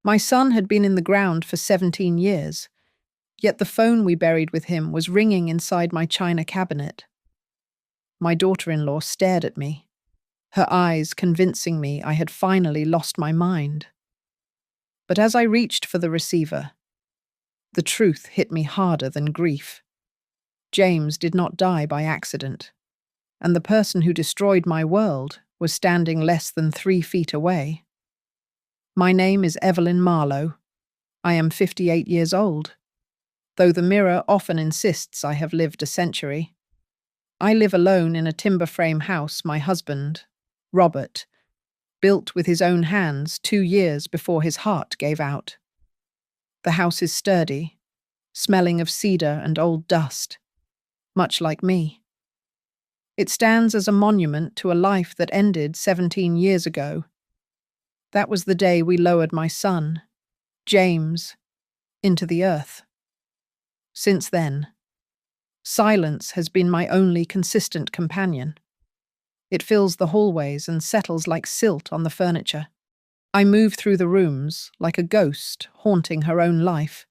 My son had been in the ground for 17 years, yet the phone we buried with him was ringing inside my china cabinet. My daughter-in-law stared at me, her eyes convincing me I had finally lost my mind. But as I reached for the receiver, the truth hit me harder than grief. James did not die by accident, and the person who destroyed my world was standing less than 3 feet away. My name is Evelyn Marlowe. I am 58 years old, though the mirror often insists I have lived a century. I live alone in a timber frame house my husband, Robert, built with his own hands 2 years before his heart gave out. The house is sturdy, smelling of cedar and old dust, much like me. It stands as a monument to a life that ended 17 years ago. That was the day we lowered my son, James, into the earth. Since then, silence has been my only consistent companion. It fills the hallways and settles like silt on the furniture. I move through the rooms like a ghost haunting her own life,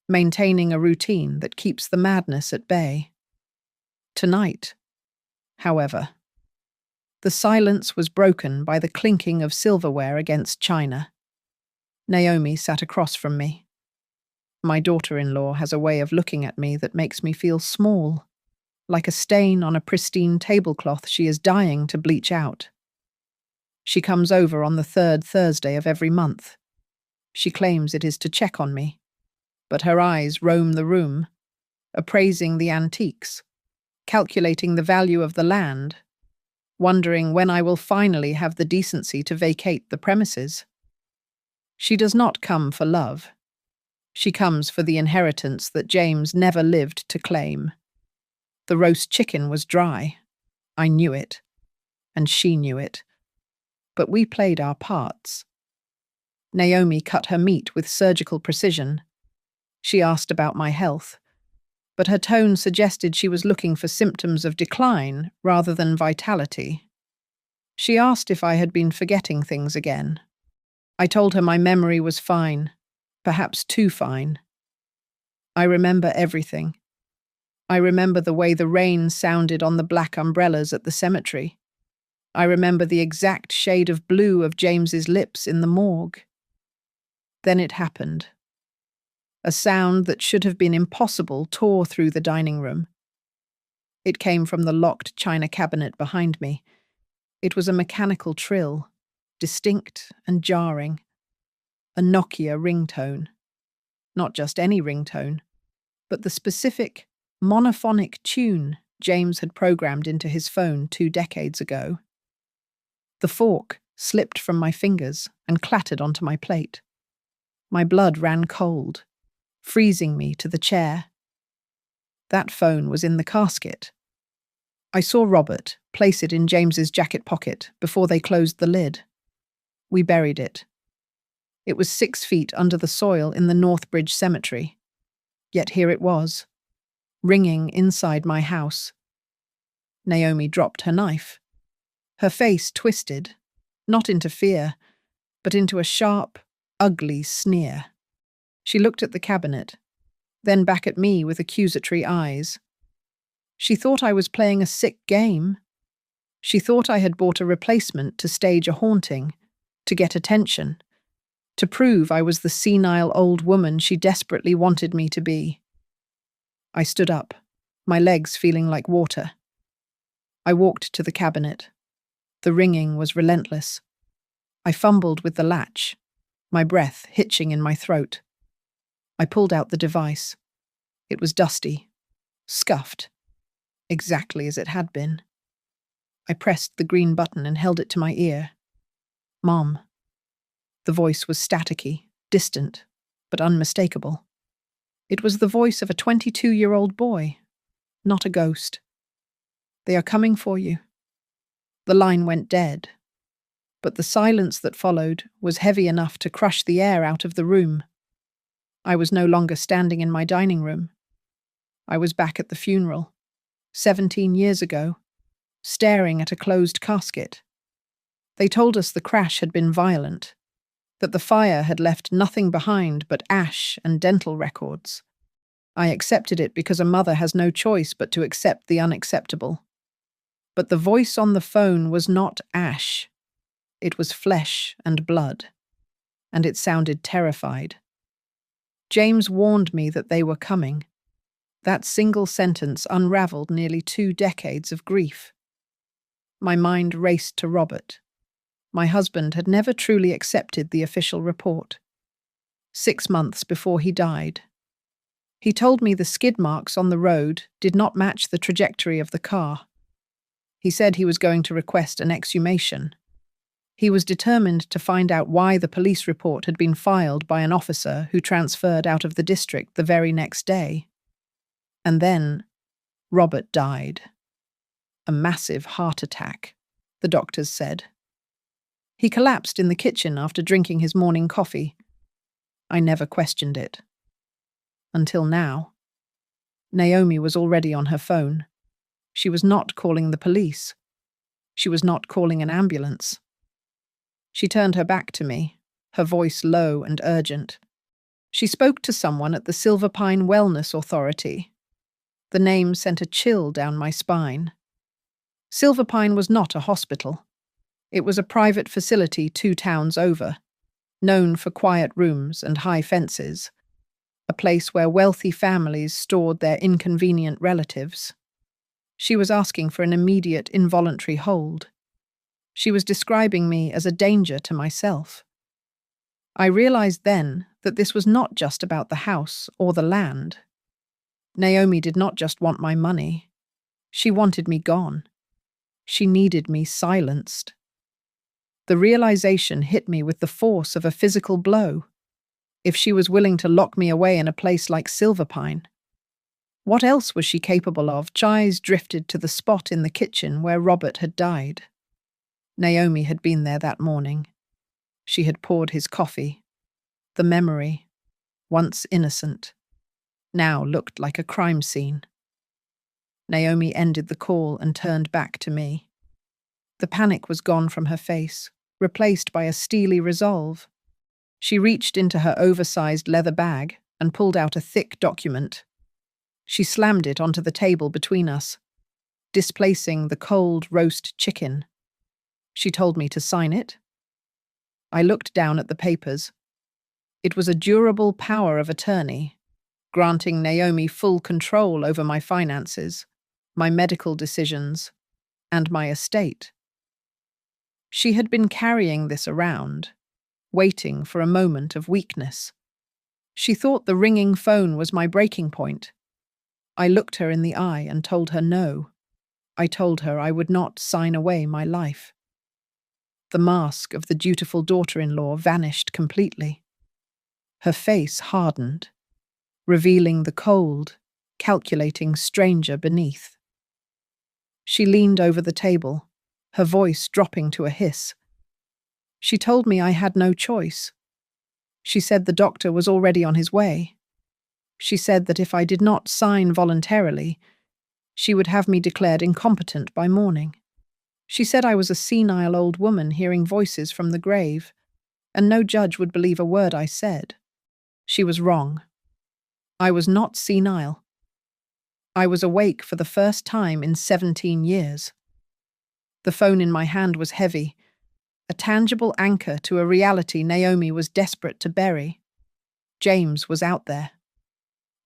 maintaining a routine that keeps the madness at bay. Tonight, however, the silence was broken by the clinking of silverware against china. Naomi sat across from me. My daughter-in-law has a way of looking at me that makes me feel small, like a stain on a pristine tablecloth she is dying to bleach out. She comes over on the 3rd Thursday of every month. She claims it is to check on me, but her eyes roam the room, appraising the antiques, calculating the value of the land, wondering when I will finally have the decency to vacate the premises. She does not come for love. She comes for the inheritance that James never lived to claim. The roast chicken was dry. I knew it, and she knew it. But we played our parts. Naomi cut her meat with surgical precision. She asked about my health, but her tone suggested she was looking for symptoms of decline rather than vitality. She asked if I had been forgetting things again. I told her my memory was fine, perhaps too fine. I remember everything. I remember the way the rain sounded on the black umbrellas at the cemetery. I remember the exact shade of blue of James's lips in the morgue. Then it happened. A sound that should have been impossible tore through the dining room. It came from the locked china cabinet behind me. It was a mechanical trill, distinct and jarring. A Nokia ringtone. Not just any ringtone, but the specific, monophonic tune James had programmed into his phone 2 decades ago. The fork slipped from my fingers and clattered onto my plate. My blood ran cold, freezing me to the chair. That phone was in the casket. I saw Robert place it in James's jacket pocket before they closed the lid. We buried it. It was 6 feet under the soil in the Northbridge Cemetery. Yet here it was, ringing inside my house. Naomi dropped her knife. Her face twisted, not into fear, but into a sharp, ugly sneer. She looked at the cabinet, then back at me with accusatory eyes. She thought I was playing a sick game. She thought I had bought a replacement to stage a haunting, to get attention, to prove I was the senile old woman she desperately wanted me to be. I stood up, my legs feeling like water. I walked to the cabinet. The ringing was relentless. I fumbled with the latch, my breath hitching in my throat. I pulled out the device. It was dusty, scuffed, exactly as it had been. I pressed the green button and held it to my ear. Mom. The voice was staticky, distant, but unmistakable. It was the voice of a 22-year-old boy, not a ghost. They are coming for you. The line went dead, but the silence that followed was heavy enough to crush the air out of the room. I was no longer standing in my dining room. I was back at the funeral, 17 years ago, staring at a closed casket. They told us the crash had been violent, that the fire had left nothing behind but ash and dental records. I accepted it because a mother has no choice but to accept the unacceptable. But the voice on the phone was not ash. It was flesh and blood, and it sounded terrified. James warned me that they were coming. That single sentence unraveled nearly 2 decades of grief. My mind raced to Robert. My husband had never truly accepted the official report. 6 months before he died, he told me the skid marks on the road did not match the trajectory of the car. He said he was going to request an exhumation. He was determined to find out why the police report had been filed by an officer who transferred out of the district the very next day. And then Robert died. A massive heart attack, the doctors said. He collapsed in the kitchen after drinking his morning coffee. I never questioned it. Until now. Naomi was already on her phone. She was not calling the police. She was not calling an ambulance. She turned her back to me, her voice low and urgent. She spoke to someone at the Silver Pine Wellness Authority. The name sent a chill down my spine. Silver Pine was not a hospital. It was a private facility 2 towns over, known for quiet rooms and high fences, a place where wealthy families stored their inconvenient relatives. She was asking for an immediate involuntary hold. She was describing me as a danger to myself. I realized then that this was not just about the house or the land. Naomi did not just want my money. She wanted me gone. She needed me silenced. The realization hit me with the force of a physical blow. If she was willing to lock me away in a place like Silver Pine, what else was she capable of? Eyes drifted to the spot in the kitchen where Robert had died. Naomi had been there that morning. She had poured his coffee. The memory, once innocent, now looked like a crime scene. Naomi ended the call and turned back to me. The panic was gone from her face, replaced by a steely resolve. She reached into her oversized leather bag and pulled out a thick document. She slammed it onto the table between us, displacing the cold roast chicken. She told me to sign it. I looked down at the papers. It was a durable power of attorney, granting Naomi full control over my finances, my medical decisions, and my estate. She had been carrying this around, waiting for a moment of weakness. She thought the ringing phone was my breaking point. I looked her in the eye and told her no. I told her I would not sign away my life. The mask of the dutiful daughter-in-law vanished completely. Her face hardened, revealing the cold, calculating stranger beneath. She leaned over the table, her voice dropping to a hiss. She told me I had no choice. She said the doctor was already on his way. She said that if I did not sign voluntarily, she would have me declared incompetent by morning. She said I was a senile old woman hearing voices from the grave, and no judge would believe a word I said. She was wrong. I was not senile. I was awake for the first time in 17 years. The phone in my hand was heavy, a tangible anchor to a reality Naomi was desperate to bury. James was out there.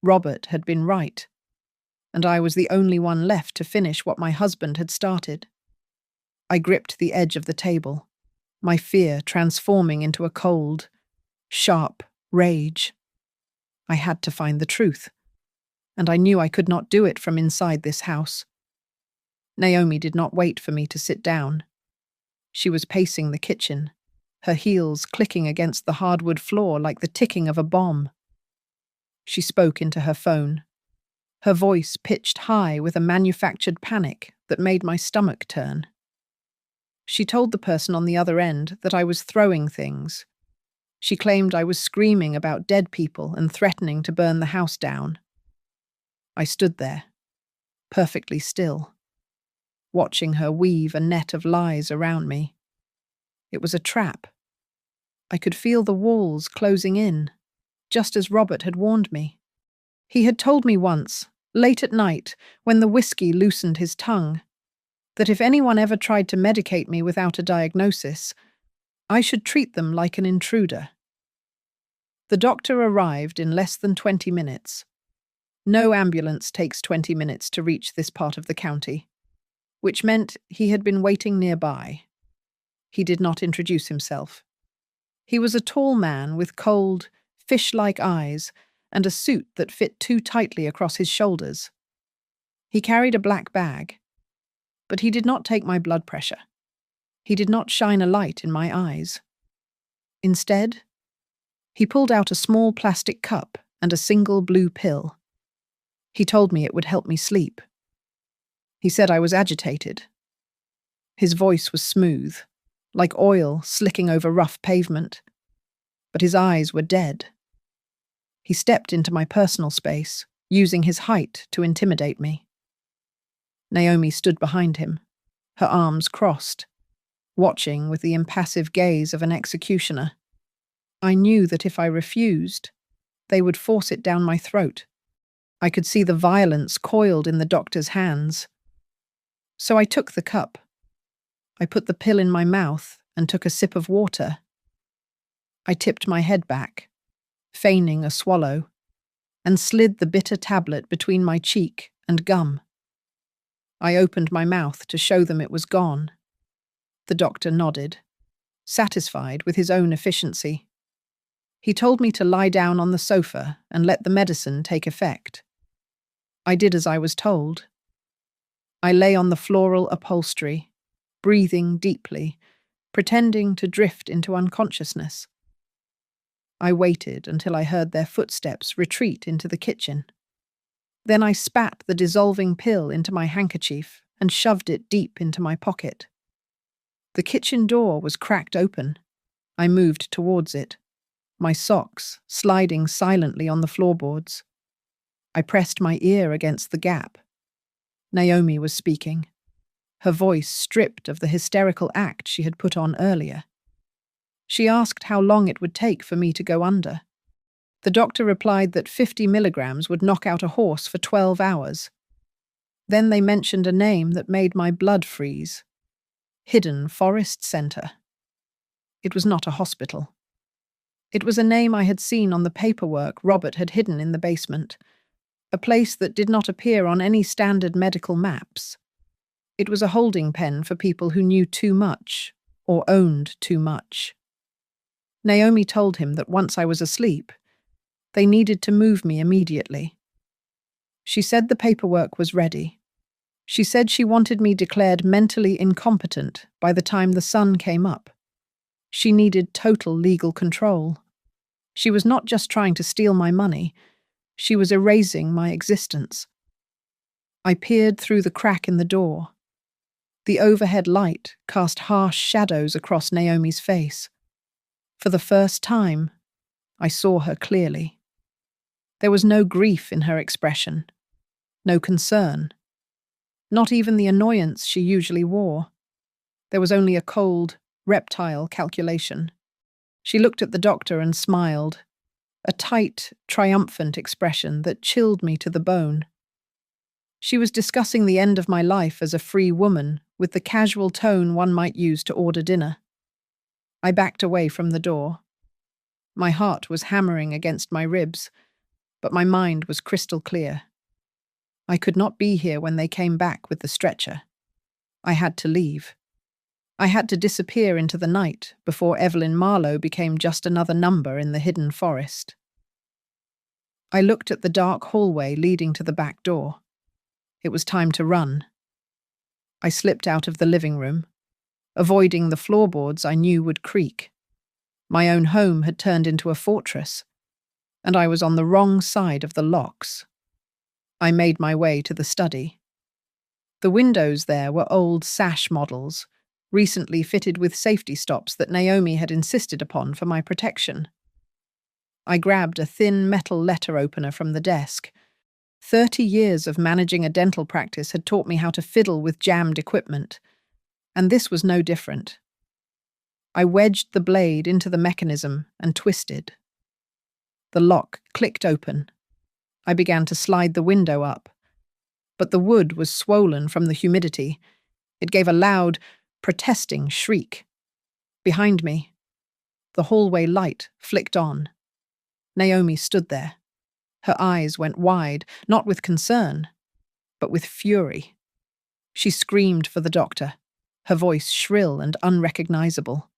Robert had been right, and I was the only one left to finish what my husband had started. I gripped the edge of the table, my fear transforming into a cold, sharp rage. I had to find the truth, and I knew I could not do it from inside this house. Naomi did not wait for me to sit down. She was pacing the kitchen, her heels clicking against the hardwood floor like the ticking of a bomb. She spoke into her phone, her voice pitched high with a manufactured panic that made my stomach turn. She told the person on the other end that I was throwing things. She claimed I was screaming about dead people and threatening to burn the house down. I stood there, perfectly still, watching her weave a net of lies around me. It was a trap. I could feel the walls closing in, just as Robert had warned me. He had told me once, late at night, when the whiskey loosened his tongue, that if anyone ever tried to medicate me without a diagnosis, I should treat them like an intruder. The doctor arrived in less than 20 minutes. No ambulance takes 20 minutes to reach this part of the county, which meant he had been waiting nearby. He did not introduce himself. He was a tall man with cold, fish-like eyes and a suit that fit too tightly across his shoulders. He carried a black bag, but he did not take my blood pressure. He did not shine a light in my eyes. Instead, he pulled out a small plastic cup and a single blue pill. He told me it would help me sleep. He said I was agitated. His voice was smooth, like oil slicking over rough pavement, but his eyes were dead. He stepped into my personal space, using his height to intimidate me. Naomi stood behind him, her arms crossed, watching with the impassive gaze of an executioner. I knew that if I refused, they would force it down my throat. I could see the violence coiled in the doctor's hands. So I took the cup. I put the pill in my mouth and took a sip of water. I tipped my head back, feigning a swallow, and slid the bitter tablet between my cheek and gum. I opened my mouth to show them it was gone. The doctor nodded, satisfied with his own efficiency. He told me to lie down on the sofa and let the medicine take effect. I did as I was told. I lay on the floral upholstery, breathing deeply, pretending to drift into unconsciousness. I waited until I heard their footsteps retreat into the kitchen. Then I spat the dissolving pill into my handkerchief and shoved it deep into my pocket. The kitchen door was cracked open. I moved towards it, my socks sliding silently on the floorboards. I pressed my ear against the gap. Naomi was speaking, her voice stripped of the hysterical act she had put on earlier. She asked how long it would take for me to go under. The doctor replied that 50 milligrams would knock out a horse for 12 hours. Then they mentioned a name that made my blood freeze. Hidden Forest Center. It was not a hospital. It was a name I had seen on the paperwork Robert had hidden in the basement, a place that did not appear on any standard medical maps. It was a holding pen for people who knew too much or owned too much. Naomi told him that once I was asleep, they needed to move me immediately. She said the paperwork was ready. She said she wanted me declared mentally incompetent by the time the sun came up. She needed total legal control. She was not just trying to steal my money, she was erasing my existence. I peered through the crack in the door. The overhead light cast harsh shadows across Naomi's face. For the first time, I saw her clearly. There was no grief in her expression, no concern, not even the annoyance she usually wore. There was only a cold, reptile calculation. She looked at the doctor and smiled, a tight, triumphant expression that chilled me to the bone. She was discussing the end of my life as a free woman with the casual tone one might use to order dinner. I backed away from the door. My heart was hammering against my ribs, but my mind was crystal clear. I could not be here when they came back with the stretcher. I had to leave. I had to disappear into the night before Evelyn Marlowe became just another number in the hidden forest. I looked at the dark hallway leading to the back door. It was time to run. I slipped out of the living room, avoiding the floorboards I knew would creak. My own home had turned into a fortress, and I was on the wrong side of the locks. I made my way to the study. The windows there were old sash models, recently fitted with safety stops that Naomi had insisted upon for my protection. I grabbed a thin metal letter opener from the desk. 30 years of managing a dental practice had taught me how to fiddle with jammed equipment, and this was no different. I wedged the blade into the mechanism and twisted. The lock clicked open. I began to slide the window up. But the wood was swollen from the humidity. It gave a loud, protesting shriek. Behind me, the hallway light flicked on. Naomi stood there. Her eyes went wide, not with concern, but with fury. She screamed for the doctor, her voice shrill and unrecognizable.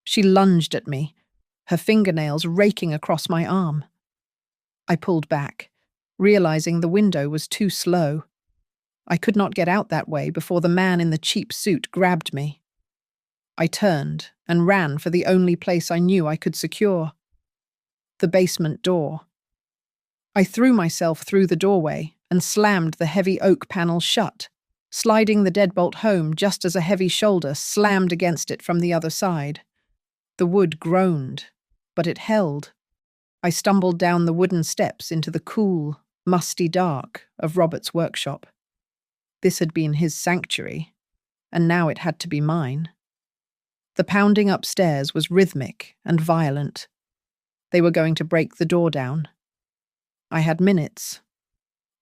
She lunged at me, her fingernails raking across my arm. I pulled back, realizing the window was too slow. I could not get out that way before the man in the cheap suit grabbed me. I turned and ran for the only place I knew I could secure: the basement door. I threw myself through the doorway and slammed the heavy oak panel shut, sliding the deadbolt home just as a heavy shoulder slammed against it from the other side. The wood groaned, but it held. I stumbled down the wooden steps into the cool, musty dark of Robert's workshop. This had been his sanctuary, and now it had to be mine. The pounding upstairs was rhythmic and violent. They were going to break the door down. I had minutes,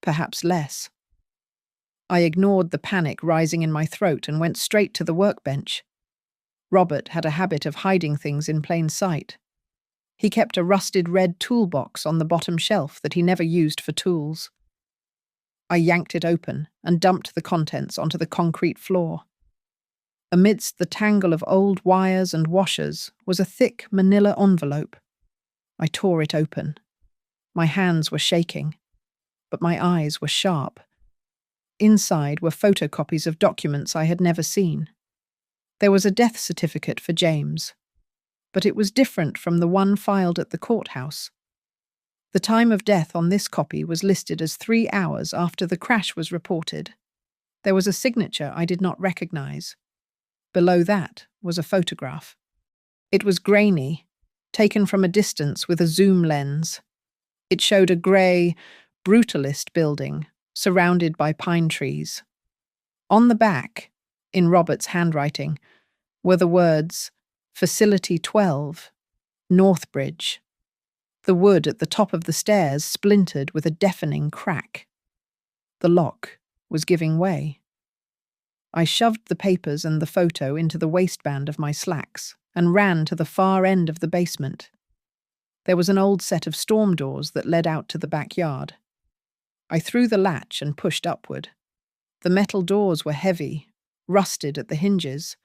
perhaps less. I ignored the panic rising in my throat and went straight to the workbench. Robert had a habit of hiding things in plain sight. He kept a rusted red toolbox on the bottom shelf that he never used for tools. I yanked it open and dumped the contents onto the concrete floor. Amidst the tangle of old wires and washers was a thick manila envelope. I tore it open. My hands were shaking, but my eyes were sharp. Inside were photocopies of documents I had never seen. There was a death certificate for James, but it was different from the one filed at the courthouse. The time of death on this copy was listed as 3 hours after the crash was reported. There was a signature I did not recognize. Below that was a photograph. It was grainy, taken from a distance with a zoom lens. It showed a grey, brutalist building surrounded by pine trees. On the back, in Robert's handwriting, were the words Facility 12, Northbridge. The wood at the top of the stairs splintered with a deafening crack. The lock was giving way. I shoved the papers and the photo into the waistband of my slacks and ran to the far end of the basement. There was an old set of storm doors that led out to the backyard. I threw the latch and pushed upward. The metal doors were heavy, rusted at the hinges,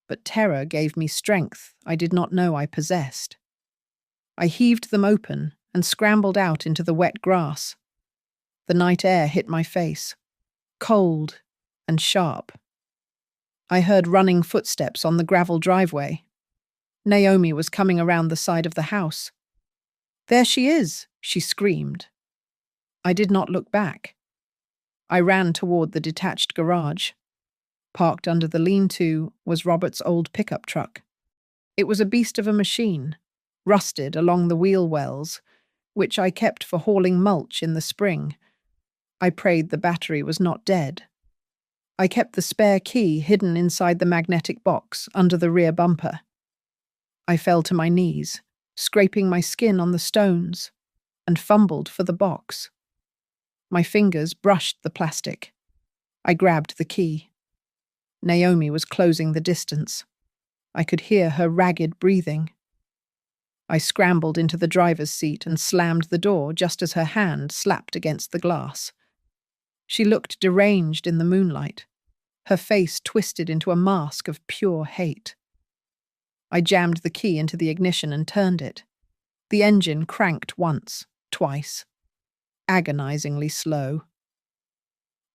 but terror gave me strength I did not know I possessed. I heaved them open and scrambled out into the wet grass. The night air hit my face, cold and sharp. I heard running footsteps on the gravel driveway. Naomi was coming around the side of the house. "There she is," she screamed. I did not look back. I ran toward the detached garage. Parked under the lean-to was Robert's old pickup truck. It was a beast of a machine, rusted along the wheel wells, which I kept for hauling mulch in the spring. I prayed the battery was not dead. I kept the spare key hidden inside the magnetic box under the rear bumper. I fell to my knees, scraping my skin on the stones, and fumbled for the box. My fingers brushed the plastic. I grabbed the key. Naomi was closing the distance. I could hear her ragged breathing. I scrambled into the driver's seat and slammed the door just as her hand slapped against the glass. She looked deranged in the moonlight, her face twisted into a mask of pure hate. I jammed the key into the ignition and turned it. The engine cranked once, twice, agonizingly slow.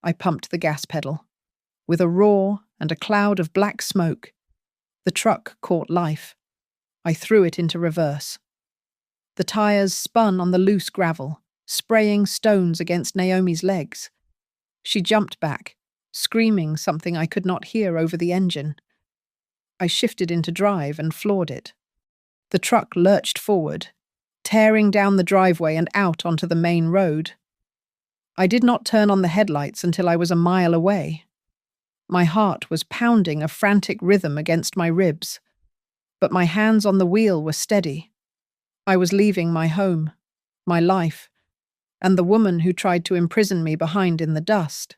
I pumped the gas pedal. With a roar and a cloud of black smoke, the truck caught life. I threw it into reverse. The tires spun on the loose gravel, spraying stones against Naomi's legs. She jumped back, screaming something I could not hear over the engine. I shifted into drive and floored it. The truck lurched forward, tearing down the driveway and out onto the main road. I did not turn on the headlights until I was a mile away. My heart was pounding a frantic rhythm against my ribs. but my hands on the wheel were steady. I was leaving my home, my life, and the woman who tried to imprison me behind in the dust.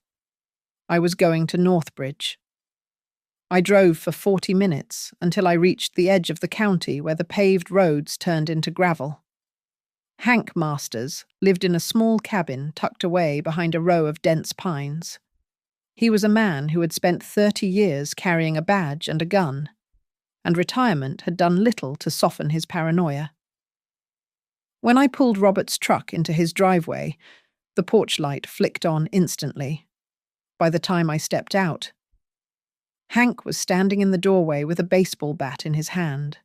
I was going to Northbridge. I drove for 40 minutes until I reached the edge of the county where the paved roads turned into gravel. Hank Masters lived in a small cabin tucked away behind a row of dense pines. He was a man who had spent 30 years carrying a badge and a gun, and retirement had done little to soften his paranoia. When I pulled Robert's truck into his driveway, the porch light flicked on instantly. By the time I stepped out, Hank was standing in the doorway with a baseball bat in his hand.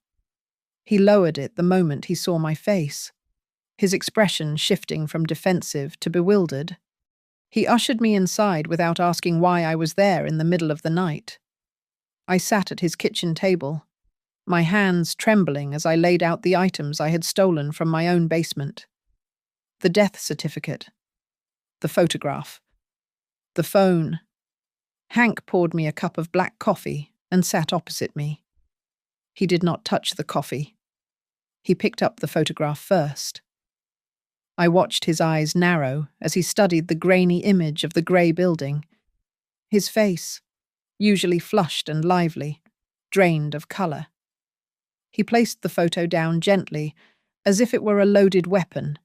He lowered it the moment he saw my face, his expression shifting from defensive to bewildered. He ushered me inside without asking why I was there in the middle of the night. I sat at his kitchen table, my hands trembling as I laid out the items I had stolen from my own basement. The death certificate, the photograph, the phone. Hank poured me a cup of black coffee and sat opposite me. He did not touch the coffee. He picked up the photograph first. I watched his eyes narrow as he studied the grainy image of the grey building. His face, usually flushed and lively, drained of colour. He placed the photo down gently, as if it were a loaded weapon.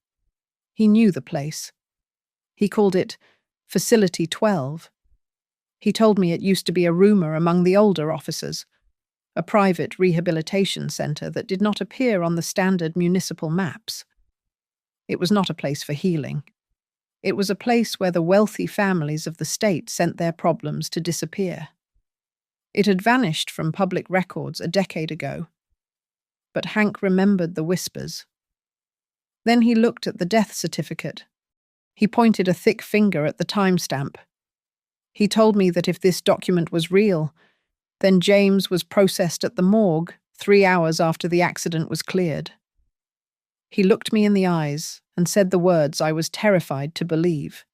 He knew the place. He called it Facility 12. He told me it used to be a rumour among the older officers, a private rehabilitation centre that did not appear on the standard municipal maps. It was not a place for healing. It was a place where the wealthy families of the state sent their problems to disappear. It had vanished from public records a decade ago, but Hank remembered the whispers. Then he looked at the death certificate. He pointed a thick finger at the timestamp. He told me that if this document was real, then James was processed at the morgue 3 hours after the accident was cleared. He looked me in the eyes and said the words I was terrified to believe.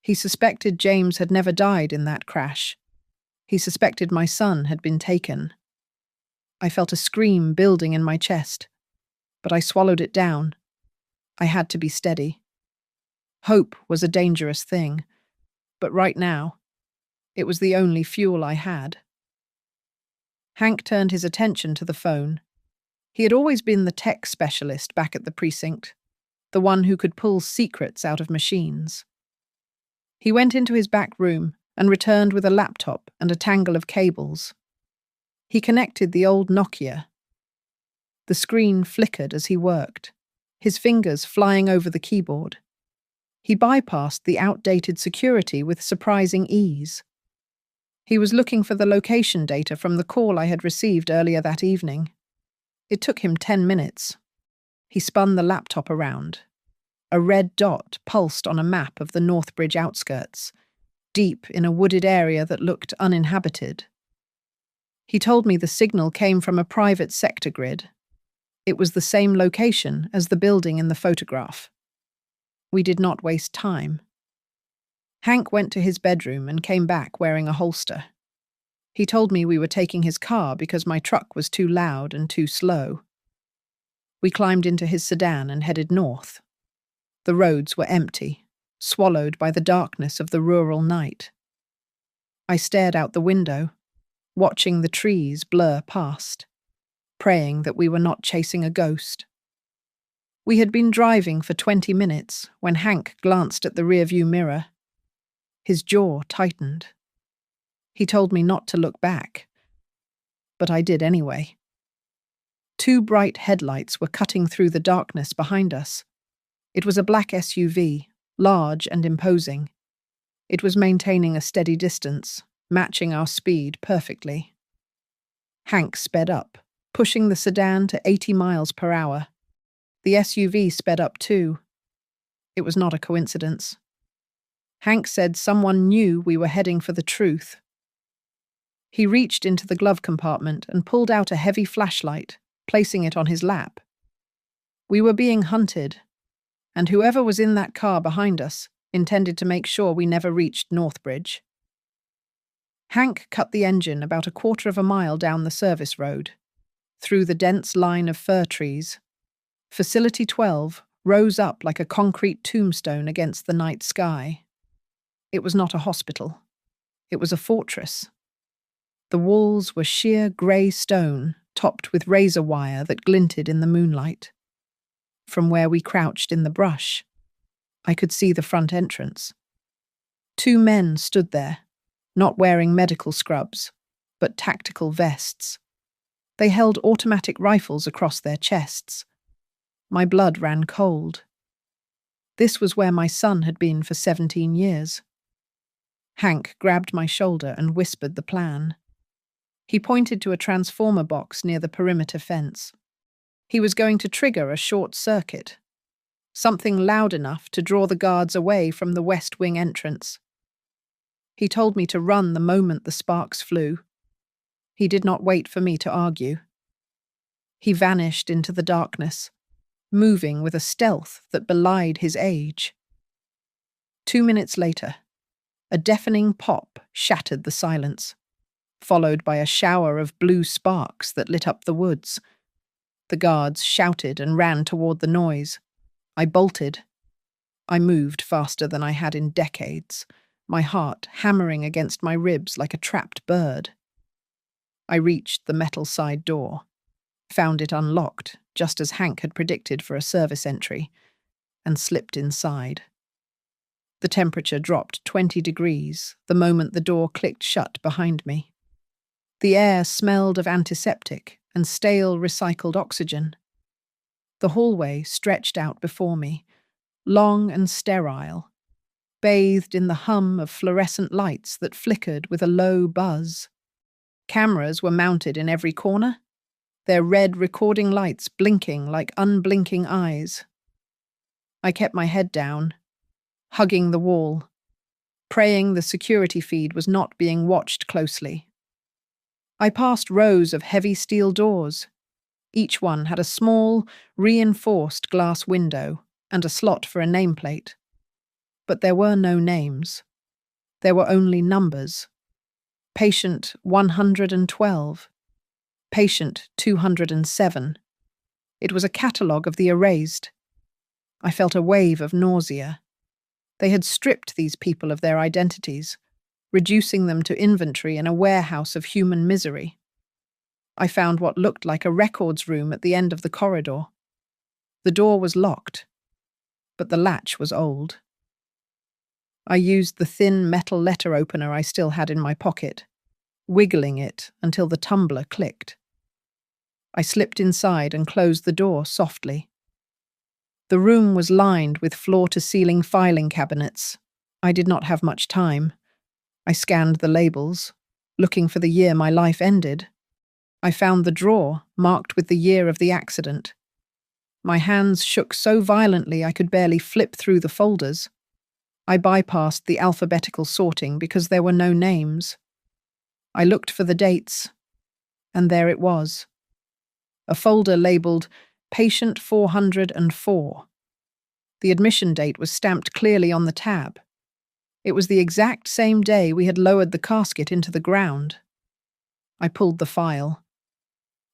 He suspected James had never died in that crash. He suspected my son had been taken. I felt a scream building in my chest, but I swallowed it down. I had to be steady. Hope was a dangerous thing, but right now, it was the only fuel I had. Hank turned his attention to the phone. He had always been the tech specialist back at the precinct, the one who could pull secrets out of machines. He went into his back room and returned with a laptop and a tangle of cables. He connected the old Nokia. The screen flickered as he worked, his fingers flying over the keyboard. He bypassed the outdated security with surprising ease. He was looking for the location data from the call I had received earlier that evening. It took him 10 minutes. He spun the laptop around. A red dot pulsed on a map of the Northbridge outskirts, deep in a wooded area that looked uninhabited. He told me the signal came from a private sector grid. It was the same location as the building in the photograph. We did not waste time. Hank went to his bedroom and came back wearing a holster. He told me we were taking his car because my truck was too loud and too slow. We climbed into his sedan and headed north. The roads were empty, swallowed by the darkness of the rural night. I stared out the window, watching the trees blur past, praying that we were not chasing a ghost. We had been driving for 20 minutes when Hank glanced at the rearview mirror. His jaw tightened. He told me not to look back, but I did anyway. 2 bright headlights were cutting through the darkness behind us. It was a black SUV, large and imposing. It was maintaining a steady distance, matching our speed perfectly. Hank sped up, pushing the sedan to 80 miles per hour. The SUV sped up too. It was not a coincidence. Hank said someone knew we were heading for the truth. He reached into the glove compartment and pulled out a heavy flashlight, placing it on his lap. We were being hunted, and whoever was in that car behind us intended to make sure we never reached Northbridge. Hank cut the engine about 1/4 of a mile down the service road. through the dense line of fir trees. Facility 12 rose up like a concrete tombstone against the night sky. It was not a hospital. It was a fortress. The walls were sheer grey stone, topped with razor wire that glinted in the moonlight. From where we crouched in the brush, I could see the front entrance. 2 men stood there, not wearing medical scrubs, but tactical vests. They held automatic rifles across their chests. My blood ran cold. This was where my son had been for 17 years. Hank grabbed my shoulder and whispered the plan. He pointed to a transformer box near the perimeter fence. He was going to trigger a short circuit, something loud enough to draw the guards away from the West Wing entrance. He told me to run the moment the sparks flew. He did not wait for me to argue. He vanished into the darkness, moving with a stealth that belied his age. 2 minutes later, a deafening pop shattered the silence, followed by a shower of blue sparks that lit up the woods. The guards shouted and ran toward the noise. I bolted. I moved faster than I had in decades, my heart hammering against my ribs like a trapped bird. I reached the metal side door, found it unlocked, just as Hank had predicted for a service entry, and slipped inside. The temperature dropped 20 degrees the moment the door clicked shut behind me. The air smelled of antiseptic and stale recycled oxygen. The hallway stretched out before me, long and sterile, bathed in the hum of fluorescent lights that flickered with a low buzz. Cameras were mounted in every corner, their red recording lights blinking like unblinking eyes. I kept my head down, hugging the wall, praying the security feed was not being watched closely. I passed rows of heavy steel doors. Each one had a small, reinforced glass window and a slot for a nameplate. But there were no names. There were only numbers. Patient 112. Patient 207. It was a catalogue of the erased. I felt a wave of nausea. They had stripped these people of their identities, reducing them to inventory in a warehouse of human misery. I found what looked like a records room at the end of the corridor. The door was locked, but the latch was old. I used the thin metal letter opener I still had in my pocket, wiggling it until the tumbler clicked. I slipped inside and closed the door softly. The room was lined with floor-to-ceiling filing cabinets. I did not have much time. I scanned the labels, looking for the year my life ended. I found the drawer marked with the year of the accident. My hands shook so violently I could barely flip through the folders. I bypassed the alphabetical sorting because there were no names. I looked for the dates, and there it was. A folder labelled Patient 404. The admission date was stamped clearly on the tab. It was the exact same day we had lowered the casket into the ground. I pulled the file.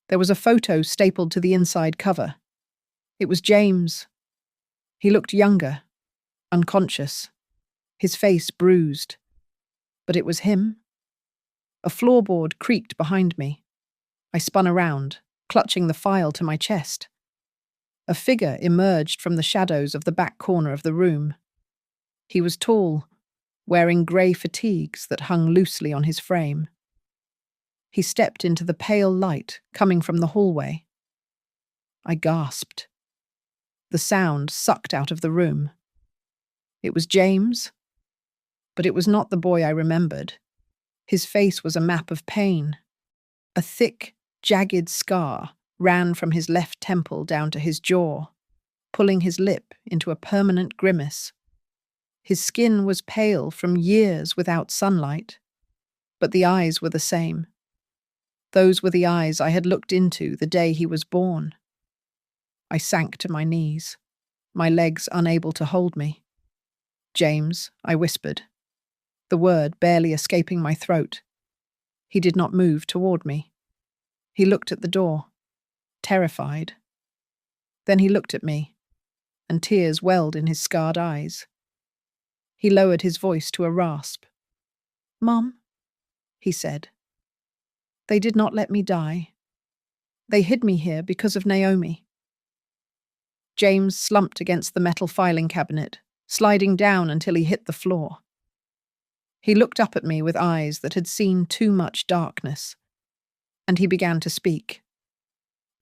There was a photo stapled to the inside cover. It was James. He looked younger, unconscious, his face bruised. But it was him. A floorboard creaked behind me. I spun around, clutching the file to my chest. A figure emerged from the shadows of the back corner of the room. He was tall, wearing grey fatigues that hung loosely on his frame. He stepped into the pale light coming from the hallway. I gasped. The sound sucked out of the room. It was James, but it was not the boy I remembered. His face was a map of pain. A thick, jagged scar ran from his left temple down to his jaw, pulling his lip into a permanent grimace. His skin was pale from years without sunlight, but the eyes were the same. Those were the eyes I had looked into the day he was born. I sank to my knees, my legs unable to hold me. "James," I whispered, the word barely escaping my throat. He did not move toward me. He looked at the door. terrified. Then he looked at me, and tears welled in his scarred eyes. He lowered his voice to a rasp. "Mum," he said, "they did not let me die. They hid me here because of Naomi." James slumped against the metal filing cabinet, sliding down until he hit the floor. He looked up at me with eyes that had seen too much darkness, and he began to speak.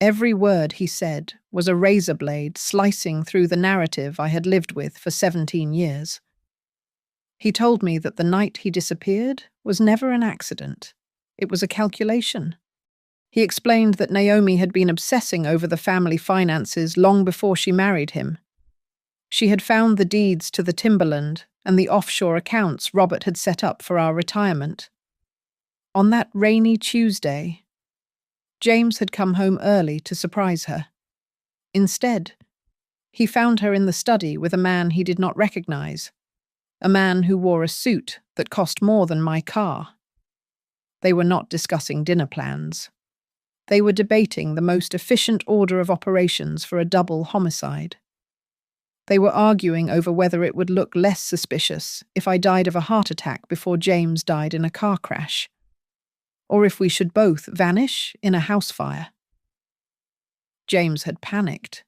Every word he said was a razor blade slicing through the narrative I had lived with for 17 years. He told me that the night he disappeared was never an accident. It was a calculation. He explained that Naomi had been obsessing over the family finances long before she married him. She had found the deeds to the timberland and the offshore accounts Robert had set up for our retirement. On that rainy Tuesday, James had come home early to surprise her. Instead, he found her in the study with a man he did not recognize, a man who wore a suit that cost more than my car. They were not discussing dinner plans. They were debating the most efficient order of operations for a double homicide. They were arguing over whether it would look less suspicious if I died of a heart attack before James died in a car crash, or if we should both vanish in a house fire. James had panicked.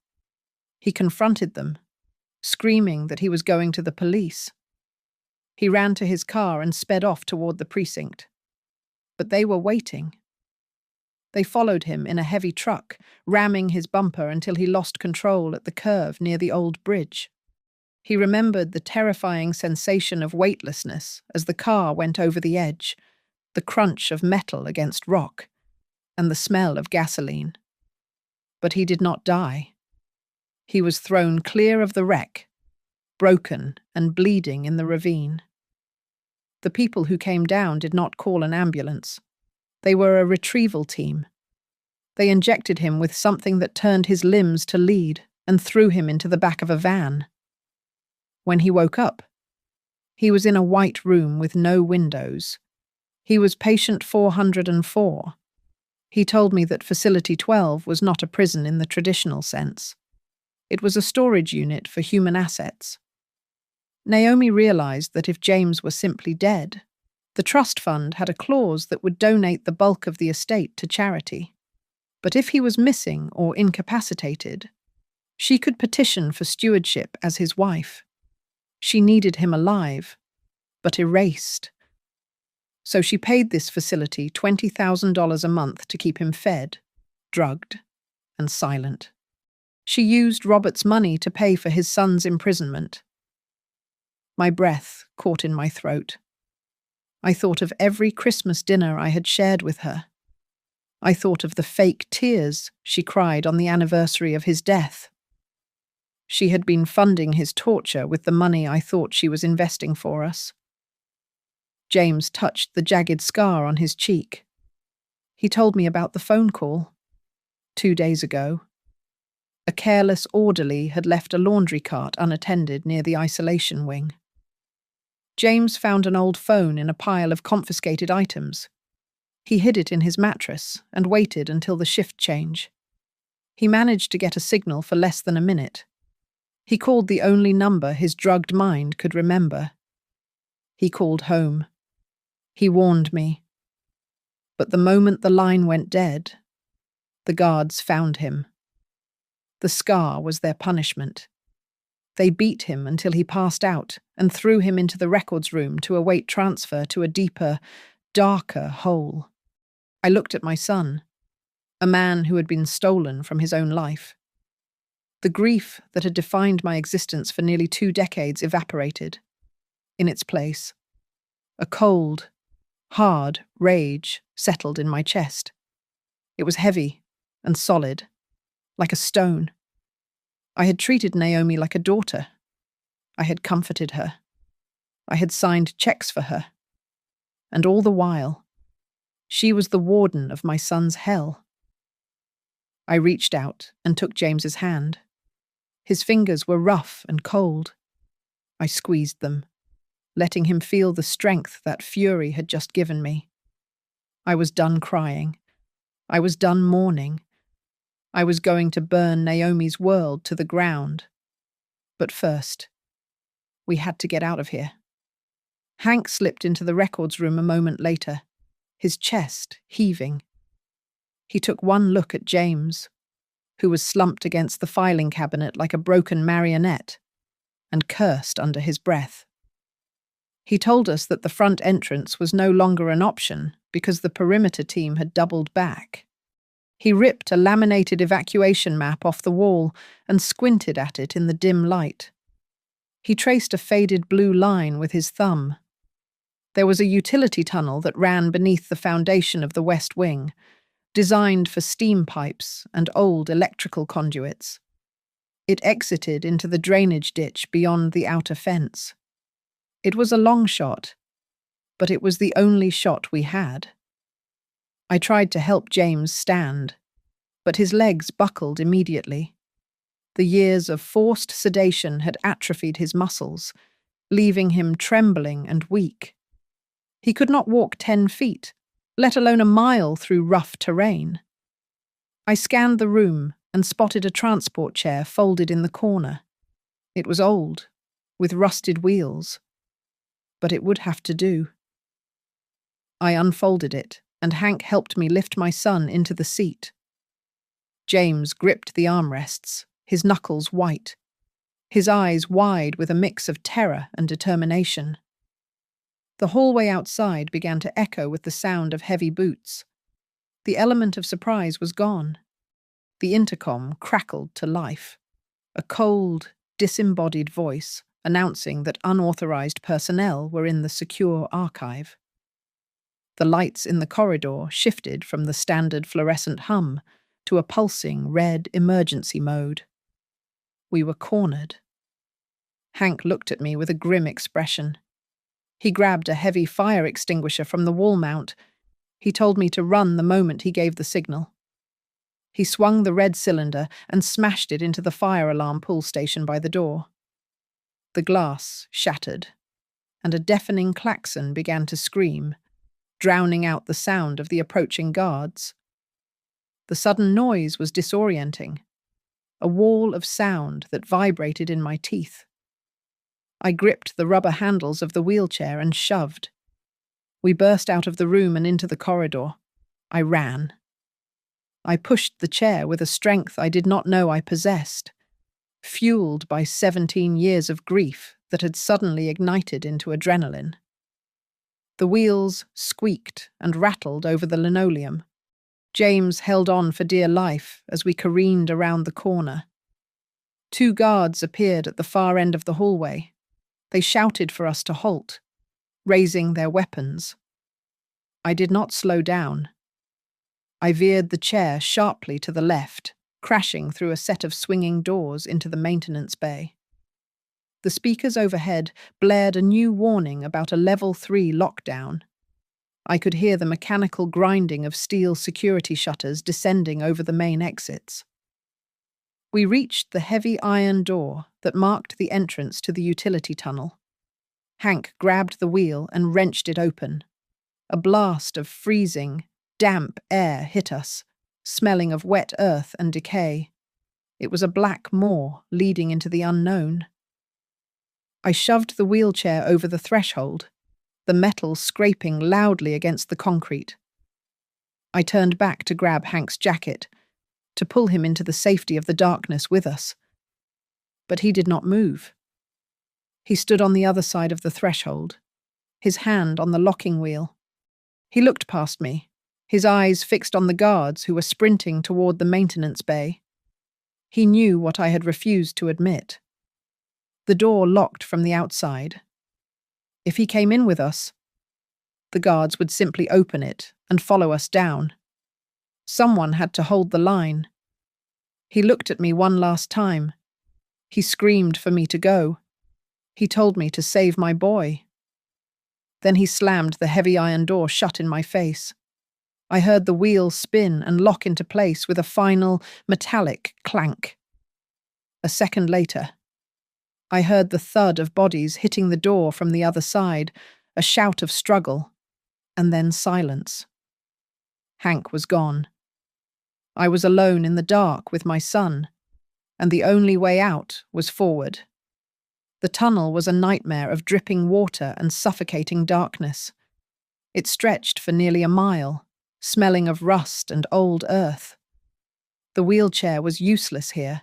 He confronted them, screaming that he was going to the police. He ran to his car and sped off toward the precinct. But they were waiting. They followed him in a heavy truck, ramming his bumper until he lost control at the curve near the old bridge. He remembered the terrifying sensation of weightlessness as the car went over the edge, the crunch of metal against rock, and the smell of gasoline. But he did not die. He was thrown clear of the wreck, broken and bleeding in the ravine. The people who came down did not call an ambulance. They were a retrieval team. They injected him with something that turned his limbs to lead and threw him into the back of a van. When he woke up, he was in a white room with no windows. He was patient 404. He told me that Facility 12 was not a prison in the traditional sense. It was a storage unit for human assets. Naomi realized that if James were simply dead, the trust fund had a clause that would donate the bulk of the estate to charity. But if he was missing or incapacitated, she could petition for stewardship as his wife. She needed him alive, but erased. So she paid this facility $20,000 a month to keep him fed, drugged, and silent. She used Robert's money to pay for his son's imprisonment. My breath caught in my throat. I thought of every Christmas dinner I had shared with her. I thought of the fake tears she cried on the anniversary of his death. She had been funding his torture with the money I thought she was investing for us. James touched the jagged scar on his cheek. He told me about the phone call. 2 days ago, a careless orderly had left a laundry cart unattended near the isolation wing. James found an old phone in a pile of confiscated items. He hid it in his mattress and waited until the shift change. He managed to get a signal for less than a minute. He called the only number his drugged mind could remember. He called home. He warned me. But the moment the line went dead, the guards found him. The scar was their punishment. They beat him until he passed out and threw him into the records room to await transfer to a deeper, darker hole. I looked at my son, a man who had been stolen from his own life. The grief that had defined my existence for nearly 2 decades evaporated. In its place, a cold, hard rage settled in my chest. It was heavy and solid, like a stone. I had treated Naomi like a daughter. I had comforted her. I had signed checks for her. And all the while, she was the warden of my son's hell. I reached out and took James's hand. His fingers were rough and cold. I squeezed them, letting him feel the strength that fury had just given me. I was done crying. I was done mourning. I was going to burn Naomi's world to the ground. But first, we had to get out of here. Hank slipped into the records room a moment later, his chest heaving. He took one look at James, who was slumped against the filing cabinet like a broken marionette, and cursed under his breath. He told us that the front entrance was no longer an option because the perimeter team had doubled back. He ripped a laminated evacuation map off the wall and squinted at it in the dim light. He traced a faded blue line with his thumb. There was a utility tunnel that ran beneath the foundation of the West Wing, designed for steam pipes and old electrical conduits. It exited into the drainage ditch beyond the outer fence. It was a long shot, but it was the only shot we had. I tried to help James stand, but his legs buckled immediately. The years of forced sedation had atrophied his muscles, leaving him trembling and weak. He could not walk 10 feet, let alone a mile through rough terrain. I scanned the room and spotted a transport chair folded in the corner. It was old, with rusted wheels, but it would have to do. I unfolded it, and Hank helped me lift my son into the seat. James gripped the armrests, his knuckles white, his eyes wide with a mix of terror and determination. The hallway outside began to echo with the sound of heavy boots. The element of surprise was gone. The intercom crackled to life, a cold, disembodied voice announcing that unauthorized personnel were in the secure archive. The lights in the corridor shifted from the standard fluorescent hum to a pulsing red emergency mode. We were cornered. Hank looked at me with a grim expression. He grabbed a heavy fire extinguisher from the wall mount. He told me to run the moment he gave the signal. He swung the red cylinder and smashed it into the fire alarm pull station by the door. The glass shattered, and a deafening klaxon began to scream, drowning out the sound of the approaching guards. The sudden noise was disorienting, a wall of sound that vibrated in my teeth. I gripped the rubber handles of the wheelchair and shoved. We burst out of the room and into the corridor. I ran. I pushed the chair with a strength I did not know I possessed, fueled by 17 years of grief that had suddenly ignited into adrenaline. The wheels squeaked and rattled over the linoleum. James held on for dear life as we careened around the corner. 2 guards appeared at the far end of the hallway. They shouted for us to halt, raising their weapons. I did not slow down. I veered the chair sharply to the left, crashing through a set of swinging doors into the maintenance bay. The speakers overhead blared a new warning about a level 3 lockdown. I could hear the mechanical grinding of steel security shutters descending over the main exits. We reached the heavy iron door that marked the entrance to the utility tunnel. Hank grabbed the wheel and wrenched it open. A blast of freezing, damp air hit us, smelling of wet earth and decay. It was a black maw leading into the unknown. I shoved the wheelchair over the threshold, the metal scraping loudly against the concrete. I turned back to grab Hank's jacket, to pull him into the safety of the darkness with us. But he did not move. He stood on the other side of the threshold, his hand on the locking wheel. He looked past me, his eyes fixed on the guards who were sprinting toward the maintenance bay. He knew what I had refused to admit. The door locked from the outside. If he came in with us, the guards would simply open it and follow us down. Someone had to hold the line. He looked at me one last time. He screamed for me to go. He told me to save my boy. Then he slammed the heavy iron door shut in my face. I heard the wheel spin and lock into place with a final, metallic clank. A second later, I heard the thud of bodies hitting the door from the other side, a shout of struggle, and then silence. Hank was gone. I was alone in the dark with my son, and the only way out was forward. The tunnel was a nightmare of dripping water and suffocating darkness. It stretched for nearly a mile, smelling of rust and old earth. The wheelchair was useless here,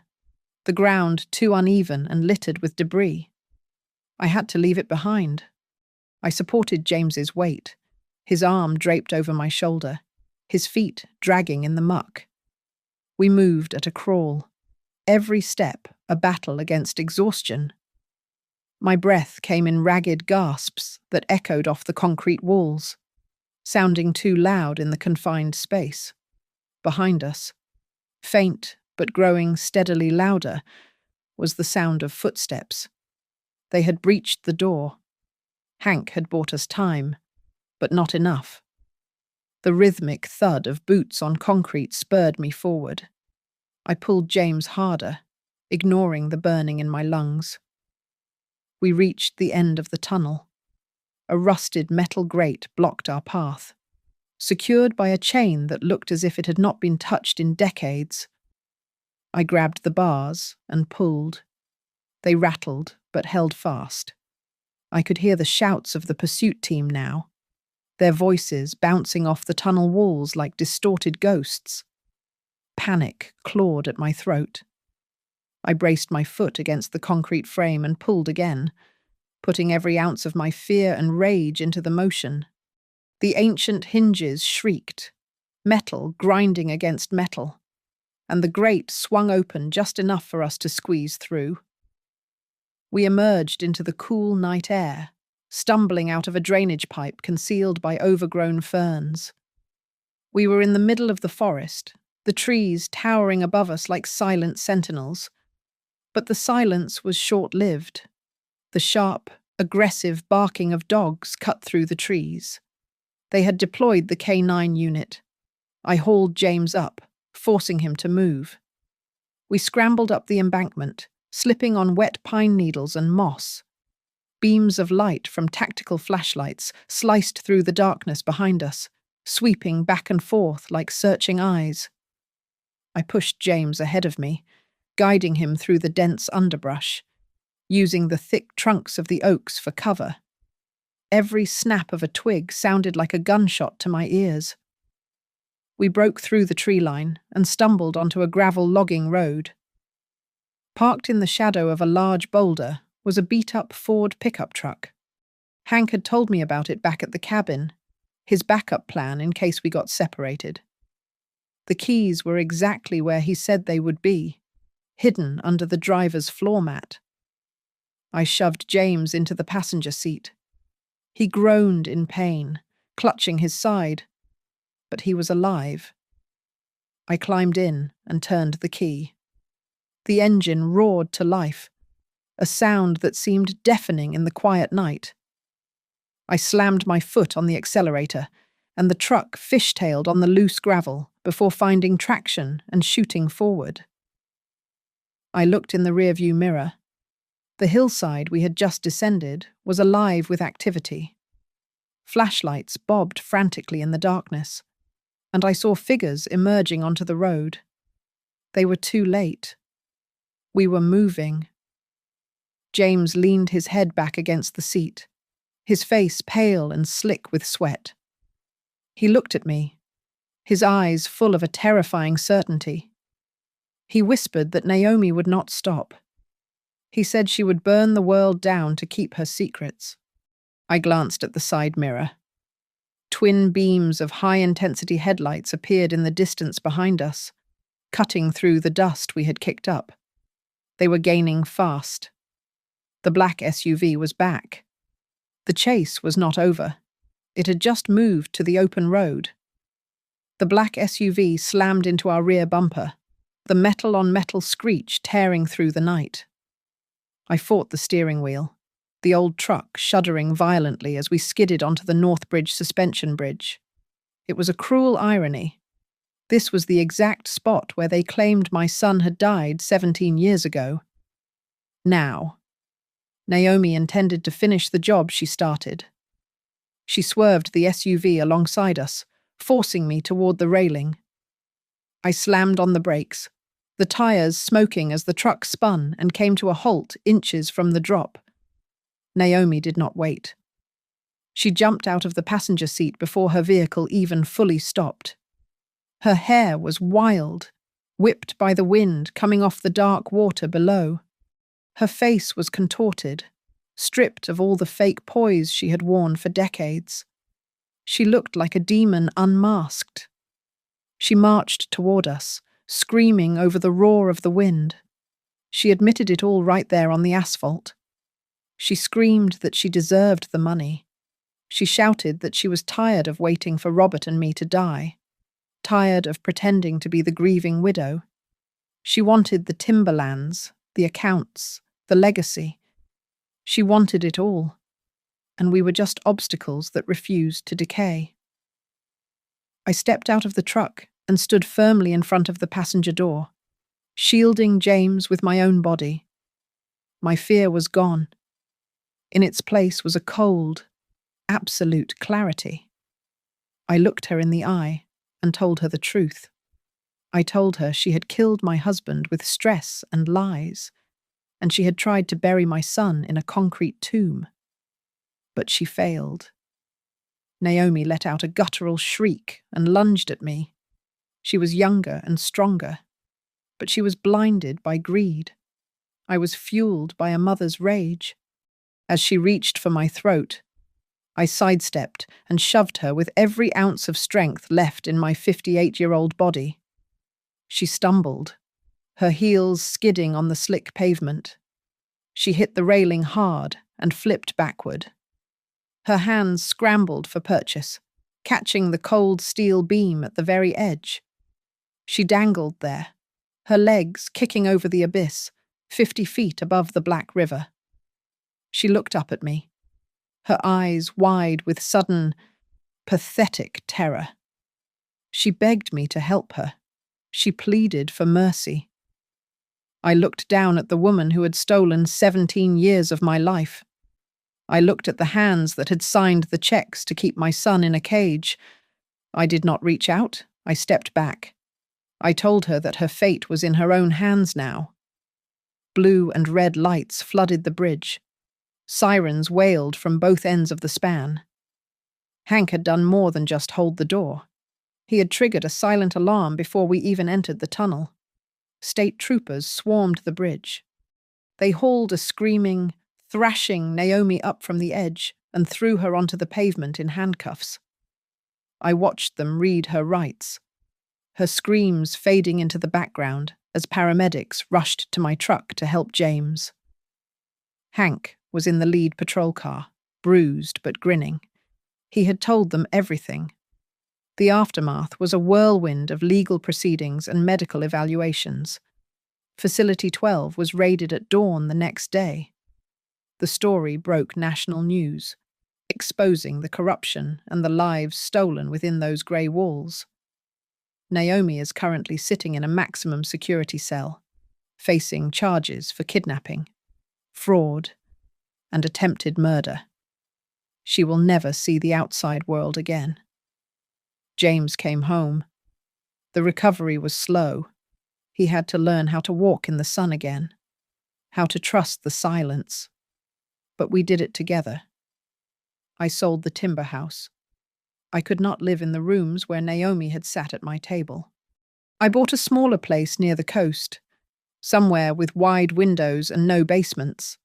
the ground too uneven and littered with debris. I had to leave it behind. I supported James's weight, his arm draped over my shoulder, his feet dragging in the muck. We moved at a crawl, every step a battle against exhaustion. My breath came in ragged gasps that echoed off the concrete walls, sounding too loud in the confined space. Behind us, faint but growing steadily louder, was the sound of footsteps. They had breached the door. Hank had bought us time, but not enough. The rhythmic thud of boots on concrete spurred me forward. I pulled James harder, ignoring the burning in my lungs. We reached the end of the tunnel. A rusted metal grate blocked our path, secured by a chain that looked as if it had not been touched in decades. I grabbed the bars and pulled. They rattled, but held fast. I could hear the shouts of the pursuit team now, their voices bouncing off the tunnel walls like distorted ghosts. Panic clawed at my throat. I braced my foot against the concrete frame and pulled again, putting every ounce of my fear and rage into the motion. The ancient hinges shrieked, metal grinding against metal, and the grate swung open just enough for us to squeeze through. We emerged into the cool night air, stumbling out of a drainage pipe concealed by overgrown ferns. We were in the middle of the forest, the trees towering above us like silent sentinels. But the silence was short-lived. The sharp, aggressive barking of dogs cut through the trees. They had deployed the K9 unit. I hauled James up, forcing him to move. We scrambled up the embankment, slipping on wet pine needles and moss. Beams of light from tactical flashlights sliced through the darkness behind us, sweeping back and forth like searching eyes. I pushed James ahead of me, guiding him through the dense underbrush, using the thick trunks of the oaks for cover. Every snap of a twig sounded like a gunshot to my ears. We broke through the tree line and stumbled onto a gravel logging road. Parked in the shadow of a large boulder was a beat-up Ford pickup truck. Hank had told me about it back at the cabin, his backup plan in case we got separated. The keys were exactly where he said they would be, hidden under the driver's floor mat. I shoved James into the passenger seat. He groaned in pain, clutching his side, but he was alive. I climbed in and turned the key. The engine roared to life, a sound that seemed deafening in the quiet night. I slammed my foot on the accelerator, and the truck fishtailed on the loose gravel before finding traction and shooting forward. I looked in the rearview mirror. The hillside we had just descended was alive with activity. Flashlights bobbed frantically in the darkness, and I saw figures emerging onto the road. They were too late. We were moving. James leaned his head back against the seat, his face pale and slick with sweat. He looked at me, his eyes full of a terrifying certainty. He whispered that Naomi would not stop. He said she would burn the world down to keep her secrets. I glanced at the side mirror. Twin beams of high-intensity headlights appeared in the distance behind us, cutting through the dust we had kicked up. They were gaining fast. The black SUV was back. The chase was not over. It had just moved to the open road. The black SUV slammed into our rear bumper, the metal-on-metal screech tearing through the night. I fought the steering wheel, the old truck shuddering violently as we skidded onto the Northbridge suspension bridge. It was a cruel irony. This was the exact spot where they claimed my son had died 17 years ago. Now, Naomi intended to finish the job she started. She swerved the SUV alongside us, forcing me toward the railing. I slammed on the brakes, the tires smoking as the truck spun and came to a halt inches from the drop. Naomi did not wait. She jumped out of the passenger seat before her vehicle even fully stopped. Her hair was wild, whipped by the wind coming off the dark water below. Her face was contorted, stripped of all the fake poise she had worn for decades. She looked like a demon unmasked. She marched toward us, screaming over the roar of the wind. She admitted it all right there on the asphalt. She screamed that she deserved the money. She shouted that she was tired of waiting for Robert and me to die, tired of pretending to be the grieving widow. She wanted the timberlands, the accounts, the legacy. She wanted it all, and we were just obstacles that refused to decay. I stepped out of the truck and stood firmly in front of the passenger door, shielding James with my own body. My fear was gone. In its place was a cold, absolute clarity. I looked her in the eye and told her the truth. I told her she had killed my husband with stress and lies, and she had tried to bury my son in a concrete tomb. But she failed. Naomi let out a guttural shriek and lunged at me. She was younger and stronger, but she was blinded by greed. I was fueled by a mother's rage. As she reached for my throat, I sidestepped and shoved her with every ounce of strength left in my 58-year-old body. She stumbled, her heels skidding on the slick pavement. She hit the railing hard and flipped backward. Her hands scrambled for purchase, catching the cold steel beam at the very edge. She dangled there, her legs kicking over the abyss, 50 feet above the Black River. She looked up at me, her eyes wide with sudden, pathetic terror. She begged me to help her. She pleaded for mercy. I looked down at the woman who had stolen 17 years of my life. I looked at the hands that had signed the checks to keep my son in a cage. I did not reach out. I stepped back. I told her that her fate was in her own hands now. Blue and red lights flooded the bridge. Sirens wailed from both ends of the span. Hank had done more than just hold the door. He had triggered a silent alarm before we even entered the tunnel. State troopers swarmed the bridge. They hauled a screaming, thrashing Naomi up from the edge and threw her onto the pavement in handcuffs. I watched them read her rights, her screams fading into the background as paramedics rushed to my truck to help James. Hank was in the lead patrol car, bruised but grinning. He had told them everything. The aftermath was a whirlwind of legal proceedings and medical evaluations. Facility 12 was raided at dawn the next day. The story broke national news, exposing the corruption and the lives stolen within those grey walls. Naomi is currently sitting in a maximum security cell, facing charges for kidnapping, fraud, and attempted murder. She will never see the outside world again. James came home. The recovery was slow. He had to learn how to walk in the sun again, how to trust the silence. But we did it together. I sold the timber house. I could not live in the rooms where Naomi had sat at my table. I bought a smaller place near the coast, somewhere with wide windows and no basements.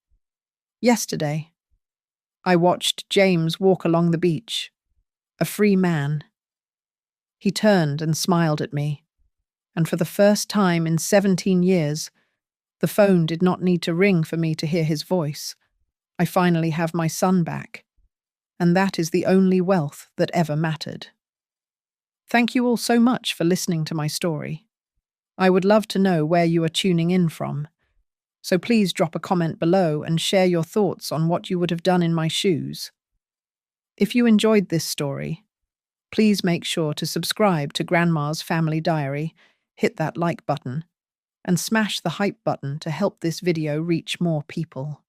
Yesterday, I watched James walk along the beach, a free man. He turned and smiled at me, and for the first time in 17 years, the phone did not need to ring for me to hear his voice. I finally have my son back, and that is the only wealth that ever mattered. Thank you all so much for listening to my story. I would love to know where you are tuning in from, so please drop a comment below and share your thoughts on what you would have done in my shoes. If you enjoyed this story, please make sure to subscribe to Grandma's Family Diary, hit that like button, and smash the hype button to help this video reach more people.